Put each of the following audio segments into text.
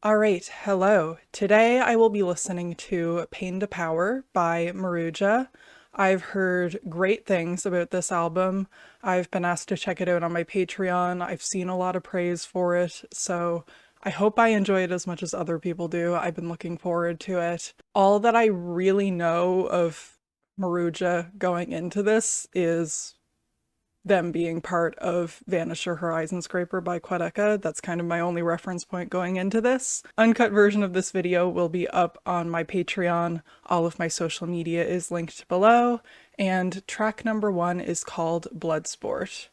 All right, hello. Today I will be listening to Pain to Power by Maruja. I've heard great things about this album. I've been asked to check it out on my Patreon. I've seen a lot of praise for it, so I hope I enjoy it as much as other people do. I've been looking forward to it. All that I really know of Maruja going into this is them being part of Vanisher Horizon Scraper by Quedeca. That's kind of my only reference point going into this. Uncut version of this video will be up on my Patreon. All of my social media is linked below, and track number 1 is called Bloodsport.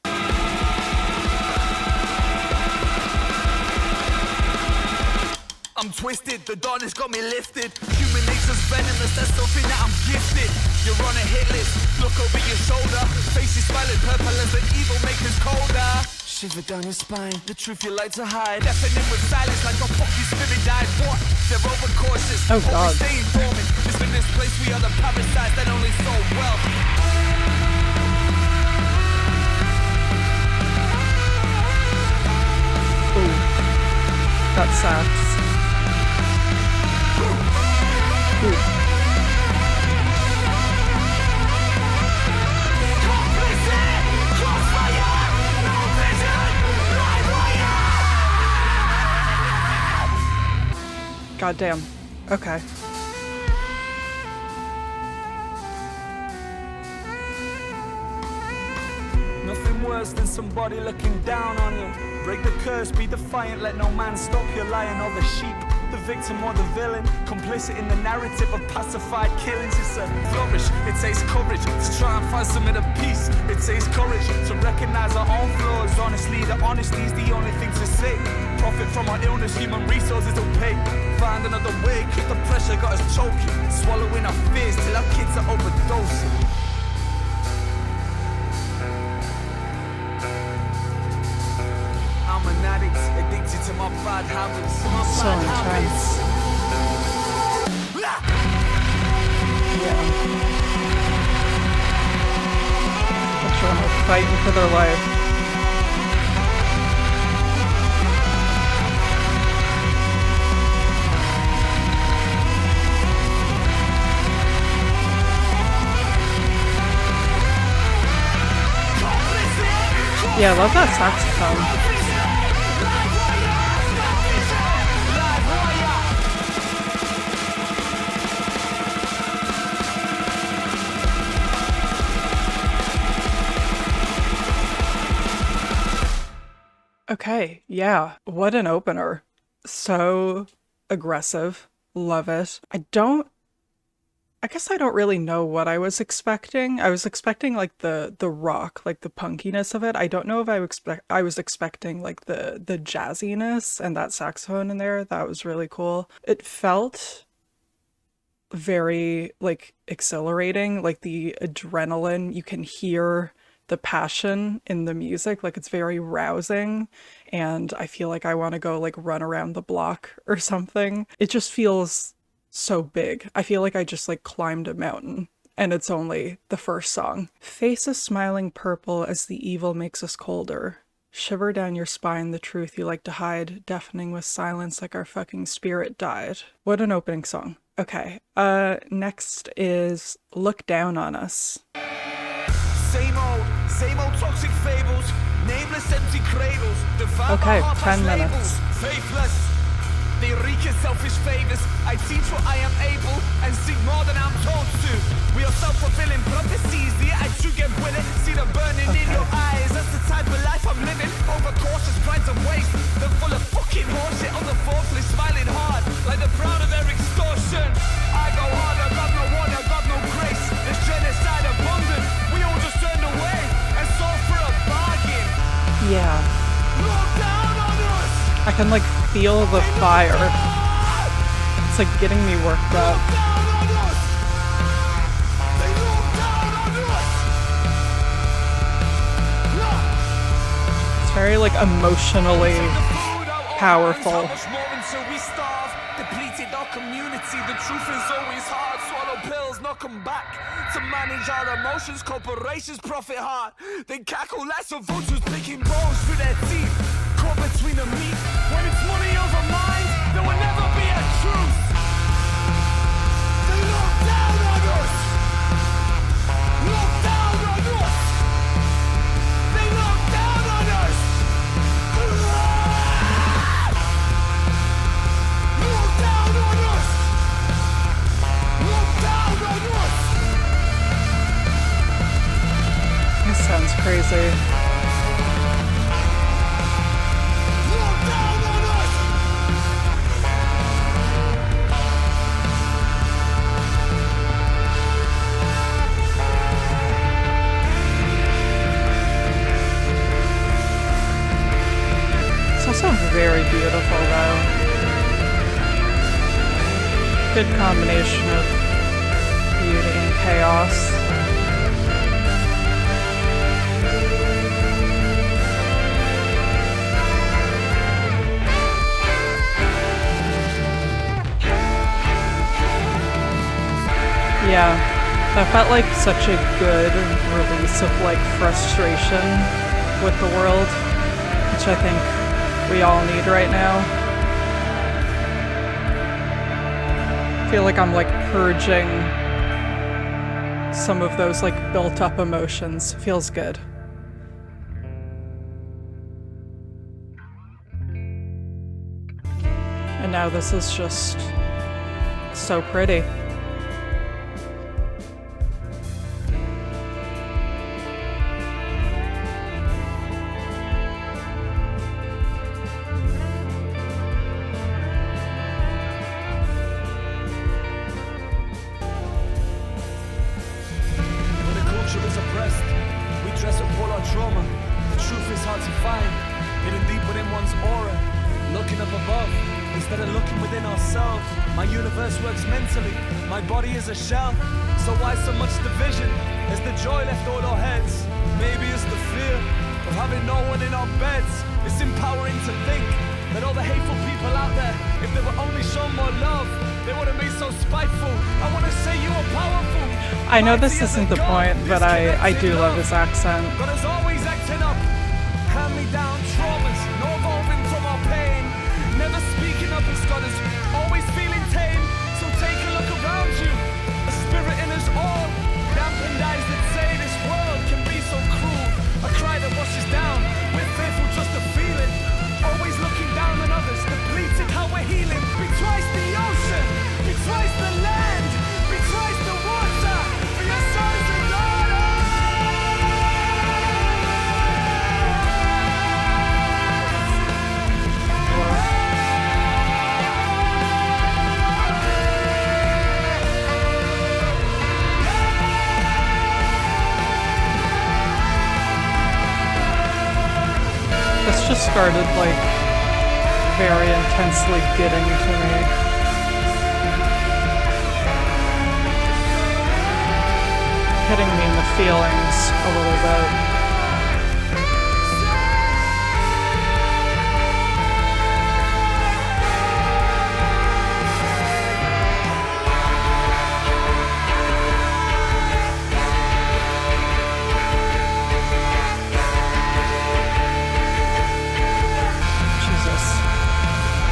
I'm twisted, the darkness got me lifted. Human nature's venomous, that's something that I'm gifted. You're on a hit list, look over your shoulder. Face is smiling purple as the evil makers colder. Shiver down your spine, the truth you like to hide. Deafening with silence like a fucking spirit died. What? They're overcautious. Oh god. Staying dormant. It's in this place we are the parasites that only sold wealth. Ooh, that sucks. God damn. Okay. Nothing worse than somebody looking down on you. Break the curse, be defiant, let no man stop you. Lion or the sheep, the victim or the villain, complicit in the narrative of pacified killings. It's a flourish, it takes courage to try and find some inner peace. It takes courage to recognize our own flaws. Honestly, the honesty is the only thing to say. Profit from our illness, human resources will pay. Find another way, keep the pressure, got us choking. Swallowing our fears till our kids are overdosing. I'm an addict, addicted to my bad habits. So intense. Yeah. They're fighting for their life. Yeah, I love that saxophone. Okay, yeah, what an opener. So aggressive. Love it. I guess I don't really know what I was expecting. I was expecting like the rock, like the punkiness of it. I don't know if I was expecting like the jazziness and that saxophone in there. That was really cool. It felt very like exhilarating, like the adrenaline. You can hear the passion in the music, like it's very rousing, and I feel like I want to go like run around the block or something. It just feels so big. I feel like I just like climbed a mountain, and it's only the first song. Faces smiling purple as the evil makes us colder. Shiver down your spine, the truth you like to hide, deafening with silence like our fucking spirit died. What an opening song. Okay, next is Look Down on Us. Same old toxic fables, nameless empty cradles. Okay, 10 minutes. Faithless. They reek in selfish favors. I teach what I am able and seek more than I'm told to. We are self-fulfilling prophecies. The I do get willing. See the burning in your eyes. That's the type of life I'm living. Overcautious, pride and waste. They're full of fucking horseshit on the fourthly, smiling hard like the proud of their extortion. I go hard, I got no water, got no grace. There's genocide abundant. We all just turned away and sold for a bargain. Yeah. Look down on us. I can like feel the fire. It's like getting me worked up. It's very like emotionally powerful. Depleted our community, the truth is always hard. Swallow pills, knock 'em back. To manage our emotions, corporations profit hard. They cackle like some vultures picking bones through their teeth. Caught between the meat. When it's money over mind, there will never crazy. It's also very beautiful though. Good combination of beauty and chaos. Yeah, that felt like such a good release of like frustration with the world, which I think we all need right now. I feel like I'm like purging some of those like built up emotions. Feels good. And now this is just so pretty. A shell, so why so much division? Is the joy left all our heads? Maybe it's the fear of having no one in our beds. It's empowering to think that all the hateful people out there, if they were only shown more love, they wouldn't be so spiteful. I want to say you are powerful. I know this isn't the point, but I do love his accent. But as always acting up, hand me down traumas, no evolving from our pain. Never speaking up as God is always feeling tame. So take a look around you. A spirit in us all, dampened eyes that say this world can be so cruel. A cry that washes down, we're fearful just to feel it. Always looking down on others, depleted how we're healing. Be twice the ocean, be twice the land, be twice the water, for your sons and daughters. This just started like very intensely getting to me. Hitting me in the feelings a little bit.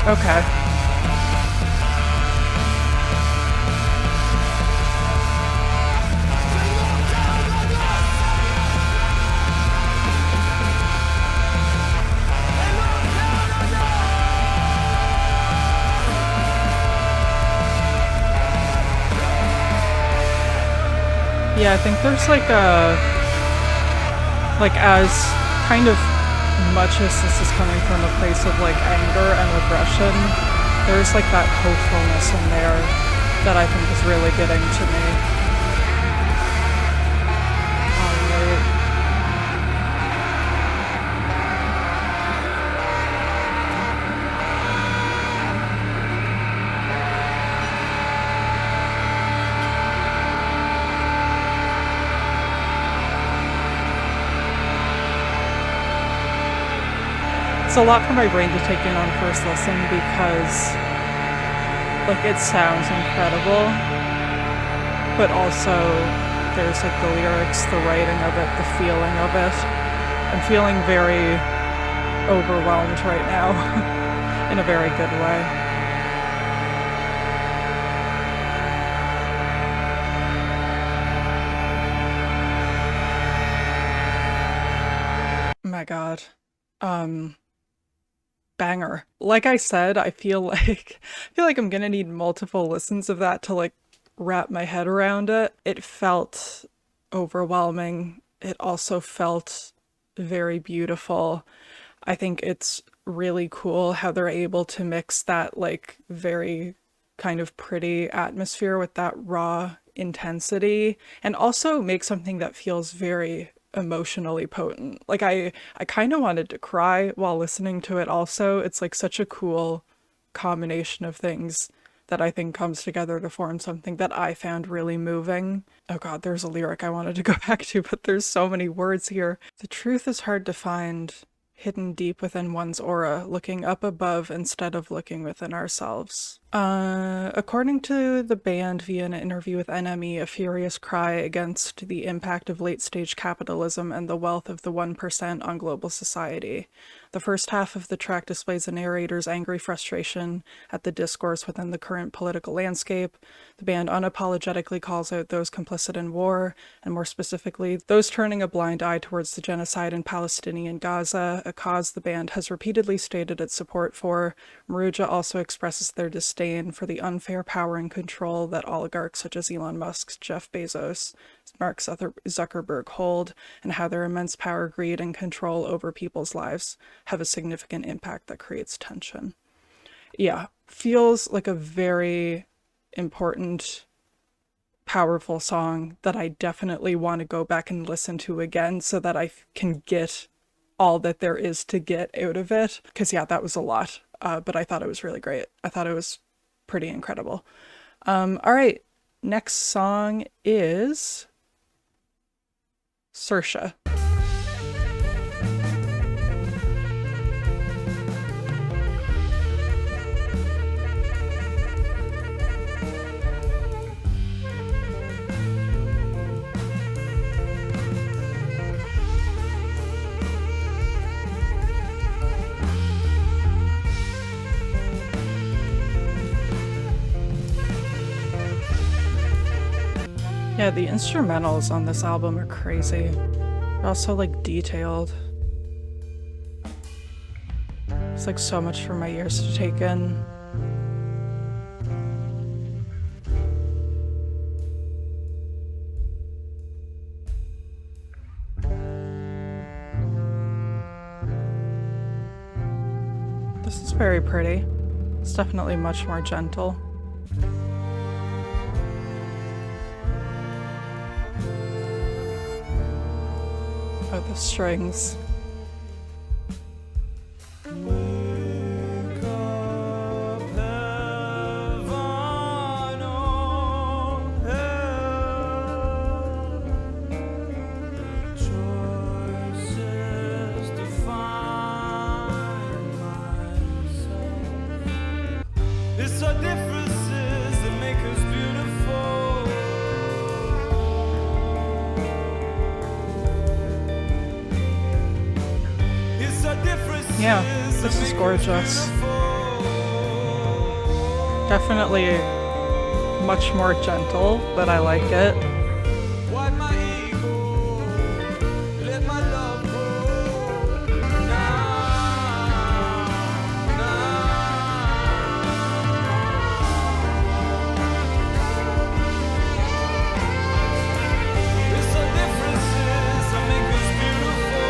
Okay. Yeah, I think there's like as kind of much as this is coming from a place of like anger and aggression, there's like that hopefulness in there that I think is really getting to me. It's a lot for my brain to take in on first listen because like it sounds incredible, but also there's like the lyrics, the writing of it, the feeling of it. I'm feeling very overwhelmed right now in a very good way. Oh my God. Banger. Like I said, I feel like I'm gonna need multiple listens of that to like wrap my head around it. It felt overwhelming. It also felt very beautiful. I think it's really cool how they're able to mix that like very kind of pretty atmosphere with that raw intensity and also make something that feels very emotionally potent. Like I kind of wanted to cry while listening to it also. It's like such a cool combination of things that I think comes together to form something that I found really moving. Oh God, there's a lyric I wanted to go back to, but there's so many words here. The truth is hard to find, hidden deep within one's aura, looking up above instead of looking within ourselves. According to the band via an interview with NME, a furious cry against the impact of late-stage capitalism and the wealth of the 1% on global society. The first half of the track displays the narrator's angry frustration at the discourse within the current political landscape. The band unapologetically calls out those complicit in war, and more specifically, those turning a blind eye towards the genocide in Palestinian Gaza, a cause the band has repeatedly stated its support for. Maruja also expresses their disdain for the unfair power and control that oligarchs such as Elon Musk, Jeff Bezos, Mark Zuckerberg hold, and how their immense power, greed, and control over people's lives have a significant impact that creates tension. Yeah, feels like a very important, powerful song that I definitely want to go back and listen to again so that I can get all that there is to get out of it. Because yeah, that was a lot, but I thought it was really great. I thought it was pretty incredible. All right, next song is Cersa. Yeah, the instrumentals on this album are crazy. They're also like detailed. It's like so much for my ears to take in. This is very pretty. It's definitely much more gentle. Oh, the strings. It's our differences that make us beautiful. It's our differences. Yeah, this is gorgeous. Definitely much more gentle, but I like it. Why my ego? Let my love go. Now, it's our differences that make us beautiful.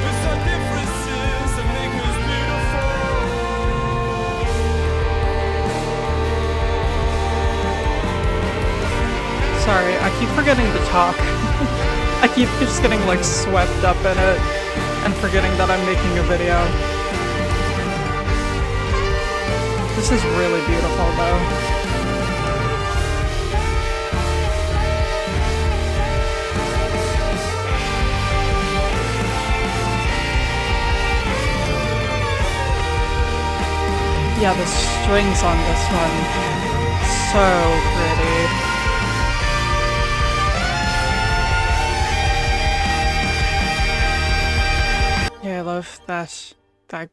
It's our differences that make us beautiful. Sorry, I keep forgetting to talk. I keep just getting like swept up in it and forgetting that I'm making a video. This is really beautiful though. Yeah, the strings on this one, so pretty. Yeah, I love that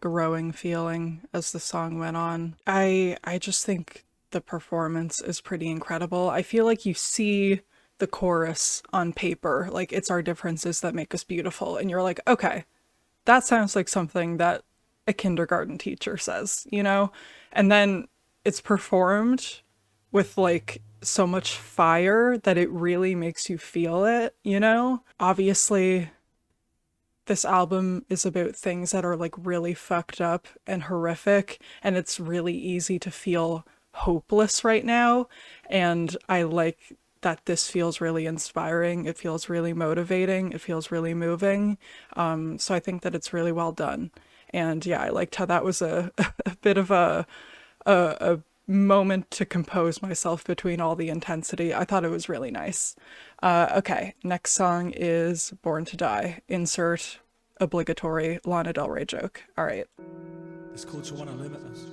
growing feeling as the song went on. I just think the performance is pretty incredible. I feel like you see the chorus on paper, like it's our differences that make us beautiful, and you're like, okay, that sounds like something that a kindergarten teacher says, you know? And then it's performed with like so much fire that it really makes you feel it, you know? Obviously, this album is about things that are like really fucked up and horrific, and it's really easy to feel hopeless right now. And I like that this feels really inspiring. It feels really motivating. It feels really moving. So I think that it's really well done. And yeah, I liked how that was a bit of a moment to compose myself between all the intensity. I thought it was really nice. Okay, next song is Born to Die. Insert obligatory Lana Del Rey joke. All right. This culture wanna limit us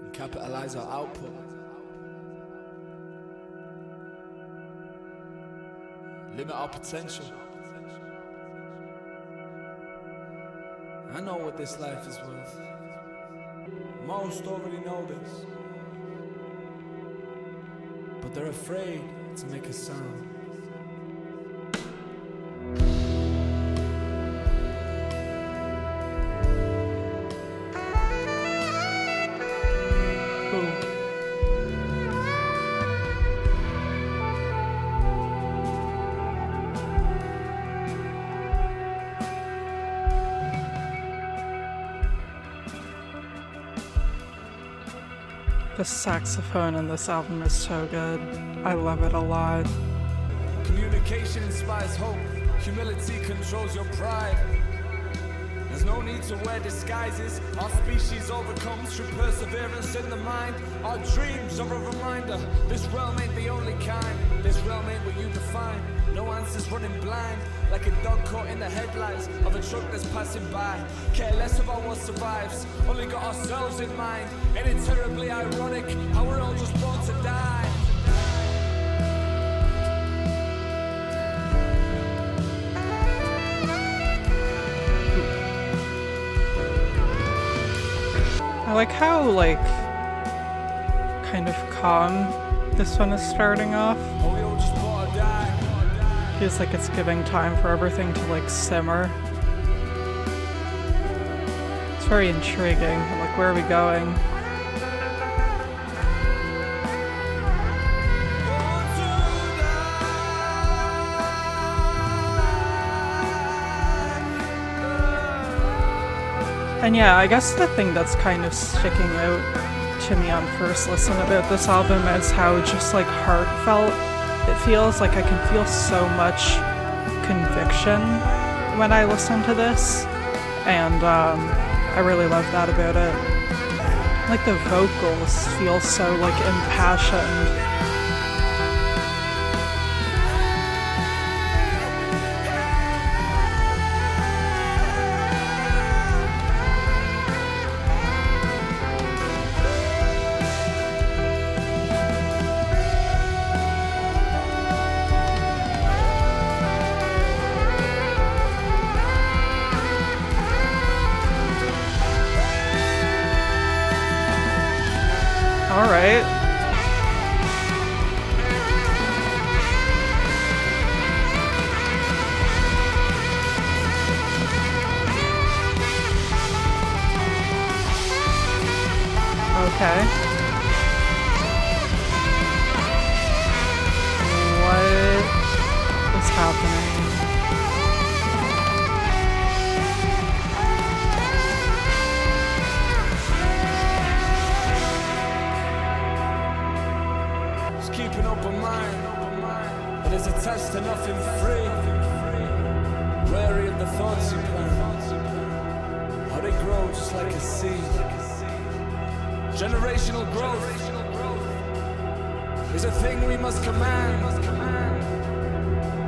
and capitalize our output. Limit our potential. I know what this life is worth. Most already know this, but they're afraid to make a sound. The saxophone in this album is so good. I love it a lot. Communication inspires hope. Humility controls your pride. There's no need to wear disguises. Our species overcomes through perseverance in the mind. Our dreams are a reminder. This realm ain't the only kind. This realm ain't what you define. No answers running blind, like a dog caught in the headlights of a truck that's passing by. Care less about what survives, only got ourselves in mind. And it's terribly ironic how we're all just born to die. I like how, like, kind of calm this one is starting off. Oh, we all just born to die. Feels like it's giving time for everything to, like, simmer. It's very intriguing. I'm like, where are we going? And yeah, I guess the thing that's kind of sticking out to me on first listen about this album is how just like heartfelt it feels. Like I can feel so much conviction when I listen to this, and I really love that about it. Like the vocals feel so like impassioned. All right. Okay. What is happening? Keeping open mind, but it's attached to nothing free. Wary of the thoughts you plant, how they grow just like a seed. Generational growth is a thing we must command.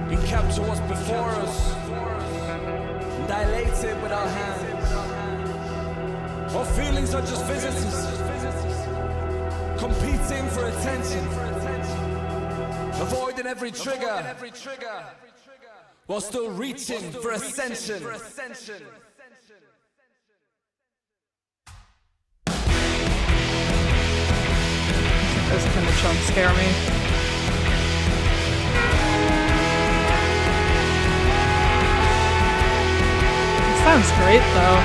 We capture what's before us and dilate it with our hands. Our feelings are just visitors, competing for attention. Avoiding every trigger, while still reaching for ascension. This kind of jump scare me. It sounds great though.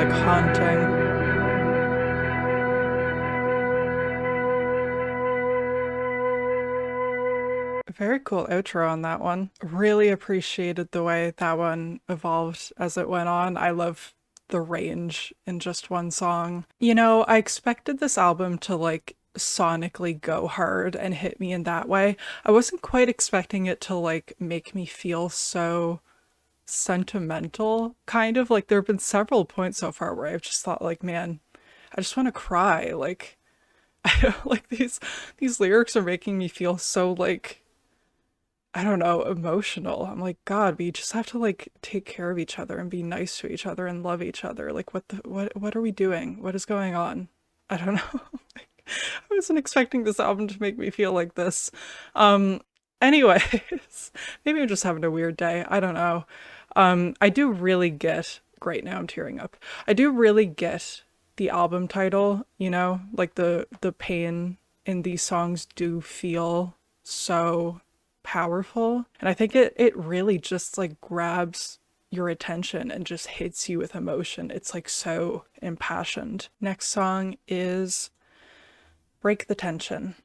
like haunting. Very cool outro on that one. Really appreciated the way that one evolved as it went on. I love the range in just one song. You know, I expected this album to like sonically go hard and hit me in that way. I wasn't quite expecting it to like make me feel so sentimental, kind of. Like there have been several points so far where I've just thought like, man, I just want to cry. Like I like these lyrics are making me feel so like, I don't know, emotional. I'm like, God, we just have to like take care of each other and be nice to each other and love each other. Like what are we doing? What is going on? I don't know. I wasn't expecting this album to make me feel like this. Anyways, maybe I'm just having a weird day. I don't know. I do really get, great, now I'm tearing up. I do really get the album title, you know, like the pain in these songs do feel so powerful. And I think it really just like grabs your attention and just hits you with emotion. It's like so impassioned. Next song is Break the Tension.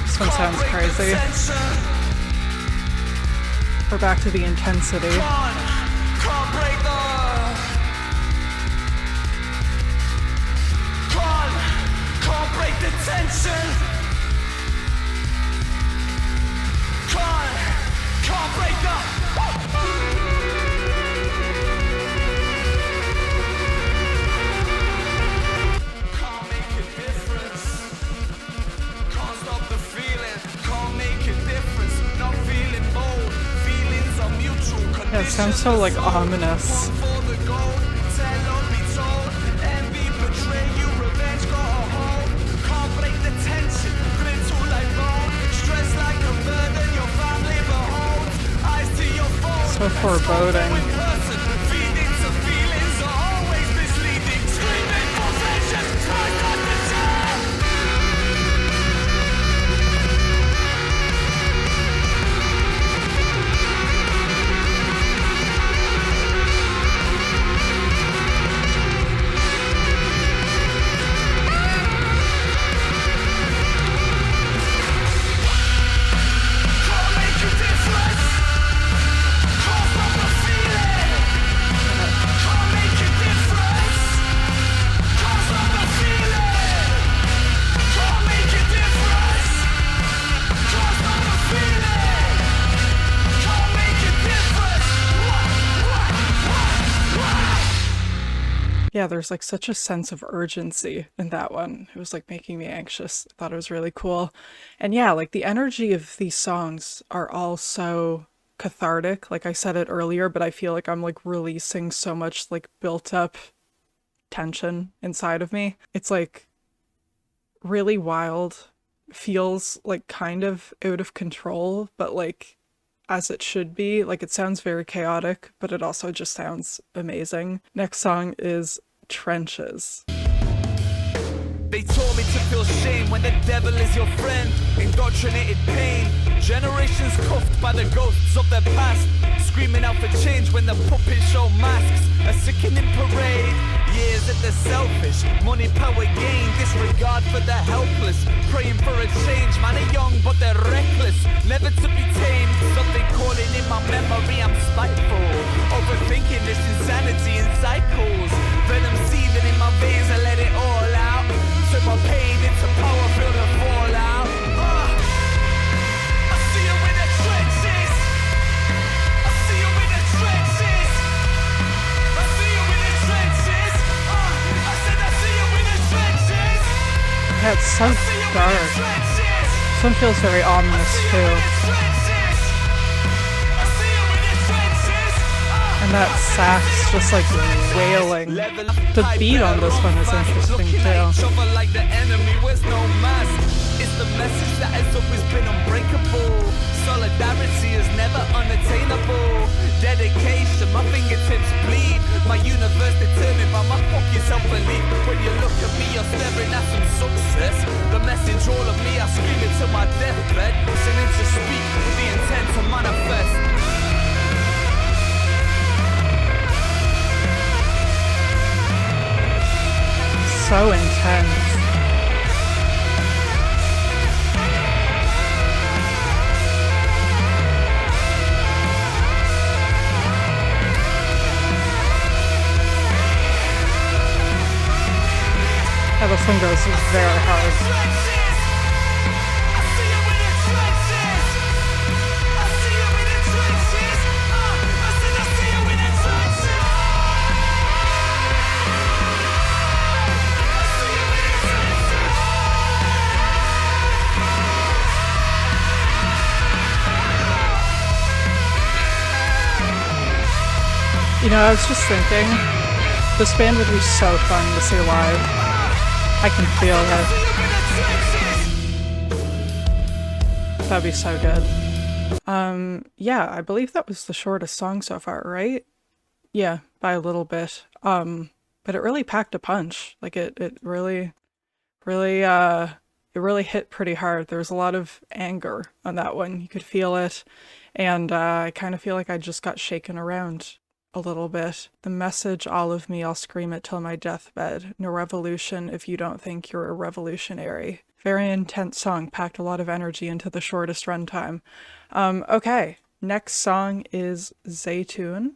This one sounds crazy. We're back to the intensity. Can't break the tension. Can't break the. Yeah, it sounds so like ominous. So foreboding. Yeah, there's like such a sense of urgency in that one. It was like making me anxious. I thought it was really cool. And yeah, like the energy of these songs are all so cathartic. Like I said it earlier, but I feel like I'm like releasing so much like built up tension inside of me. It's like really wild, feels like kind of out of control, but like as it should be. Like it sounds very chaotic, but it also just sounds amazing. Next song is Trenches. They taught me to feel shame when the devil is your friend. Indoctrinated pain. Generations cuffed by the ghosts of their past. Screaming out for change when the puppets show masks. A sickening parade. Years of the selfish. Money, power, gain. Disregard for the helpless. Praying for a change. Man are young but they're reckless. Never to be tamed. Something calling in my memory. I'm spiteful. Overthinking this insanity in cycles. Venom seething in my veins. I let it all out. Turn my pain into power. Feel the fallout. I see you in the trenches. I see you in the trenches. I see you in the trenches. I said I see you in the trenches. Yeah, it's so dark. This one feels very ominous too. And that sax just like wailing. The beat on this one is interesting too. It's the message that has always been unbreakable. Solidarity is never unattainable. Dedication, my fingertips bleed. My universe determined by my fucking self-belief. When you look at me, you're staring at some success. The message all of me, I scream it to my deathbed. Listening to speak with the intent to manifest. So intense. Yeah, this one goes very hard. You know, I was just thinking, this band would be so fun to see live. I can feel it. That'd be so good. Yeah, I believe that was the shortest song so far, right? Yeah, by a little bit. But it really packed a punch. Like it really hit pretty hard. There was a lot of anger on that one. You could feel it. And I kind of feel like I just got shaken around a little bit. The message, all of me, I'll scream it till my deathbed. No revolution if you don't think you're a revolutionary. Very intense song, packed a lot of energy into the shortest runtime. Okay, next song is Zaytoun.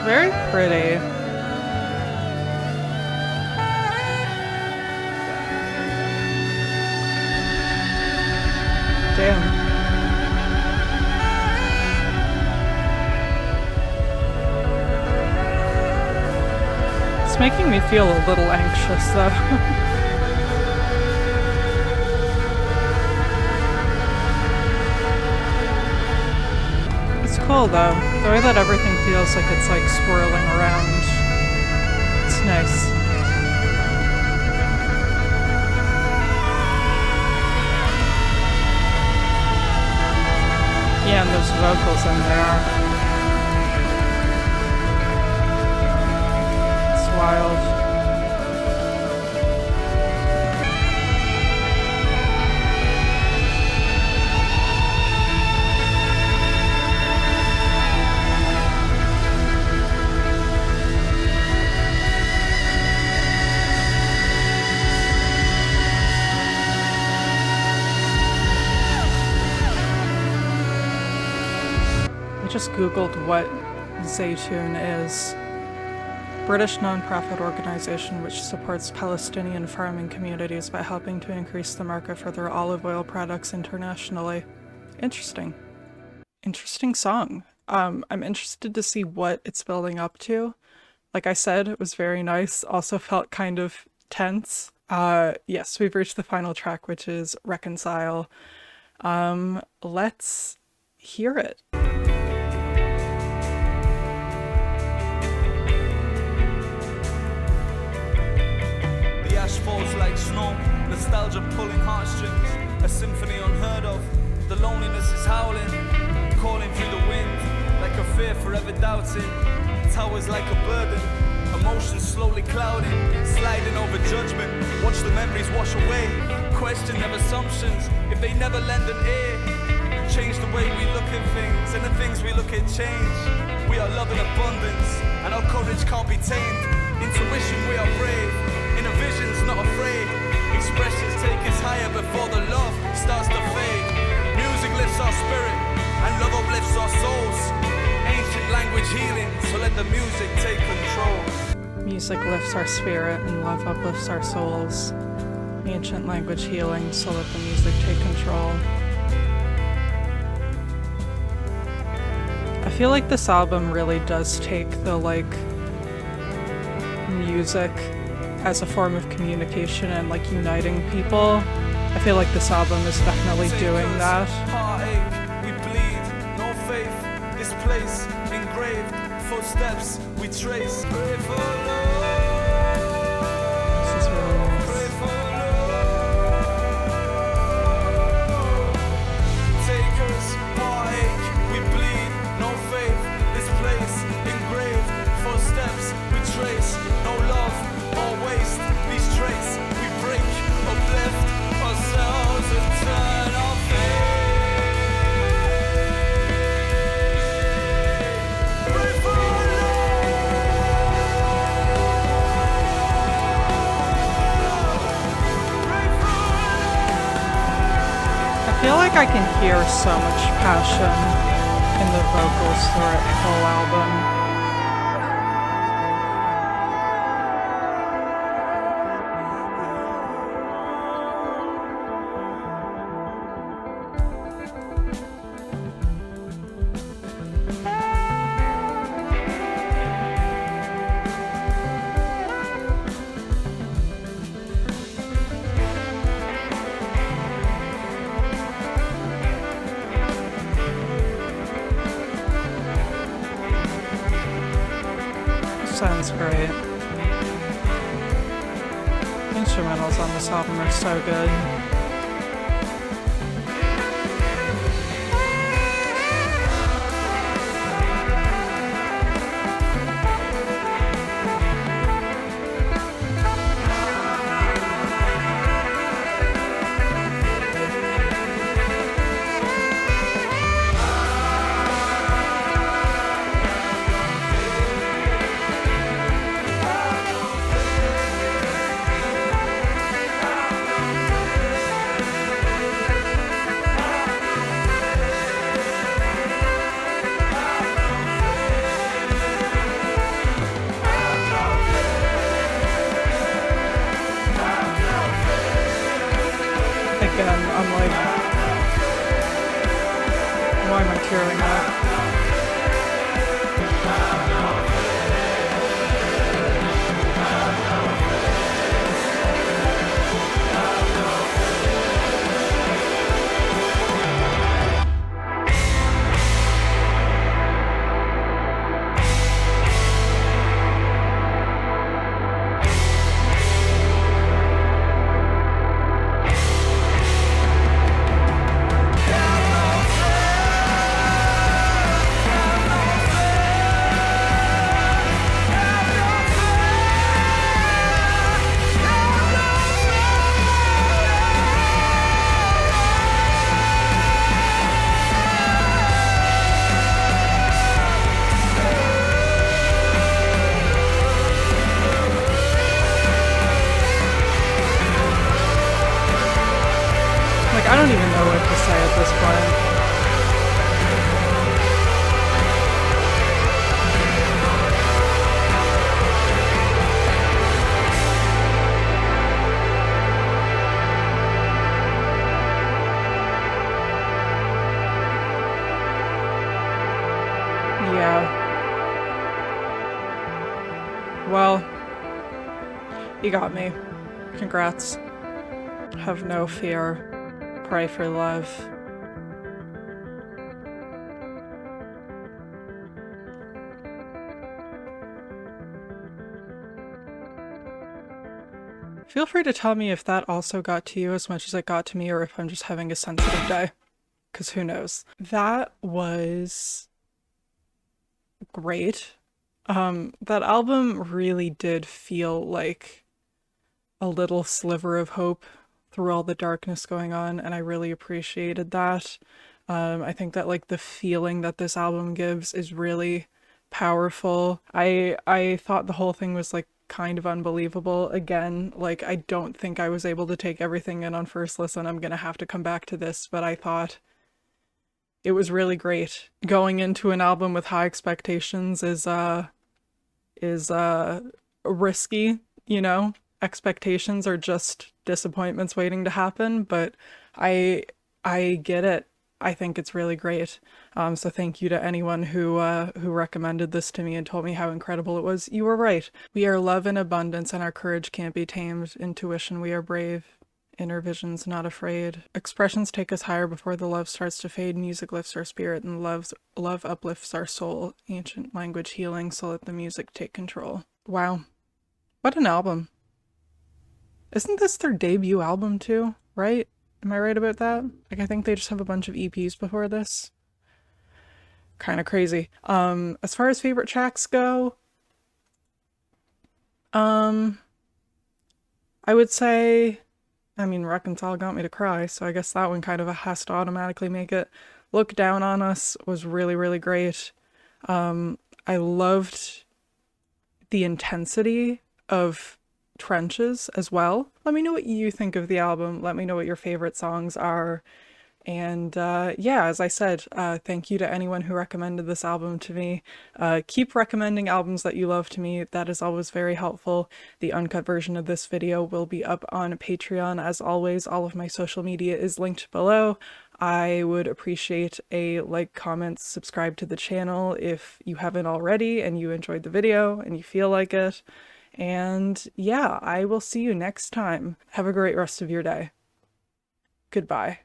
Very pretty. Damn. It's making me feel a little anxious though. It's cool though. The way that everything feels like it's like swirling around. It's nice. Yeah, and there's vocals in there. It's wild. Just googled what Zaytoun is. British non-profit organization which supports Palestinian farming communities by helping to increase the market for their olive oil products internationally. Interesting. Interesting song. I'm interested to see what it's building up to. Like I said, it was very nice. Also felt kind of tense. Yes, we've reached the final track, which is Reconcile. Let's hear it. Falls like snow, nostalgia pulling heartstrings, a symphony unheard of. The loneliness is howling, calling through the wind, like a fear forever doubting. Towers like a burden, a emotions slowly clouding, sliding over judgment. Watch the memories wash away. Question their assumptions if they never lend an ear. Change the way we look at things, and the things we look at change. We are love in abundance, and our courage can't be tamed. Intuition, we are brave. Inner visions, not afraid. Expressions take us higher before the love starts to fade. Music lifts our spirit, and love uplifts our souls. Ancient language healing, so let the music take control. Music lifts our spirit and love uplifts our souls. Ancient language healing, so let the music take control. I feel like this album really does take the music as a form of communication and uniting people. I feel like this album is definitely doing that. Heartache, we bleed, no faith. This place engraved, footsteps we trace. Pray for love. This is really nice. Pray for love. Takers, heartache, we bleed, no faith. This place engraved, footsteps we trace. No love or waste. These traits we break, uplift ourselves and turn our faith. I feel like I can hear so much passion in the vocals throughout the whole album. Sounds great. Instrumentals on this album are so good. Again, I'm like, why am I tearing up? I don't even know what to say at this point. Yeah. Well, you got me. Congrats. Have no fear. Pray for love. Feel free to tell me if that also got to you as much as it got to me, or if I'm just having a sensitive day, because who knows. That was great. That album really did feel like a little sliver of hope through all the darkness going on, and I really appreciated that. I think that like the feeling that this album gives is really powerful. I thought the whole thing was like kind of unbelievable. Again, like I don't think I was able to take everything in on first listen. I'm gonna have to come back to this, but I thought it was really great. Going into an album with high expectations is risky, you know? Expectations are just disappointments waiting to happen, but I I get it. I think it's really great. So thank you to anyone who recommended this to me and told me how incredible it was. You were right. We are love in abundance, and our courage can't be tamed. Intuition, we are brave. Inner vision's not afraid. Expressions take us higher before the love starts to fade. Music lifts our spirit, and love uplifts our soul. Ancient language healing, so let the music take control. Wow, what an album! Isn't this their debut album too? Right? Am I right about that? Like I think they just have a bunch of EPs before this. Kind of crazy. As far as favorite tracks go, um, I would say, I mean, Reconcile got me to cry, so I guess that one kind of has to automatically make it. Look Down on Us was really, really great. I loved the intensity of Trenches as well. Let me know what you think of the album. Let me know what your favorite songs are. And yeah, as I said, thank you to anyone who recommended this album to me. Keep recommending albums that you love to me. That is always very helpful. The uncut version of this video will be up on Patreon. As always, all of my social media is linked below. I would appreciate a like, comment, subscribe to the channel if you haven't already and you enjoyed the video and you feel like it. And yeah, I will see you next time. Have a great rest of your day. Goodbye.